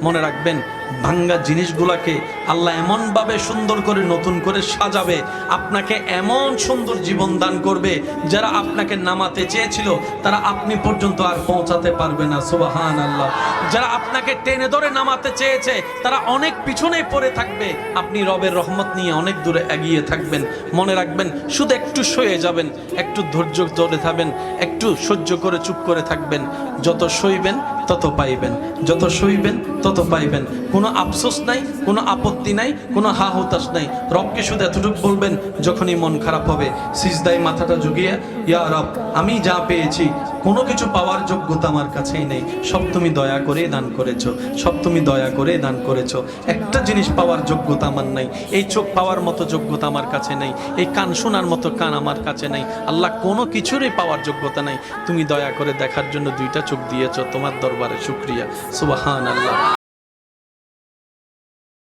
মনে রাখবেন ভাঙ্গা জিনিসগুলোকে আল্লাহ এমনভাবে সুন্দর করে নতুন করে সাজাবে, আপনাকে এমন সুন্দর জীবন দান করবে, যারা আপনাকে নামাতে চেয়েছিল তারা আপনি পর্যন্ত আর পৌঁছাতে পারবে না। সুবহানাল্লাহ। যারা আপনাকে টেনে ধরে নামাতে চেয়েছে তারা অনেক পিছনে পড়ে থাকবে, আপনি রবের রহমত নিয়ে অনেক দূরে এগিয়ে থাকবেন। মনে রাখবেন, শুধু একটু সয়ে যাবেন, একটু ধৈর্য ধরে থাকবেন, একটু সহ্য করে চুপ করে থাকবেন। যত সইবেন তত পাইবেন, যত সইবেন তত পাইবেন। কোনো আফসোস নাই, কোনো আপত্তি নাই, কোনো হা হুতাশ নাই। রবকে শুধু এতটুকু বলবেন যখনই মন খারাপ হবে, সিজদায় মাথাটা ঝুঁকিয়ে, ইয়া রব, আমি যা পেয়েছি কোনো কিছু পাওয়ার যোগ্যতা আমার কাছেই নেই, সব তুমি দয়া করে দান করেছো, সব তুমি দয়া করে দান করেছো। একটা জিনিস পাওয়ার যোগ্যতা আমার নাই, এই চোখ পাওয়ার মতো যোগ্যতা আমার কাছে নেই, এই কান শোনার মতো কান আমার কাছে নেই। আল্লাহ, কোনো কিছুরই পাওয়ার যোগ্যতা নাই, তুমি দয়া করে দেখার জন্য দুইটা চোখ দিয়েছো, তোমার দরবারে শুকরিয়া। সুবহানাল্লাহ।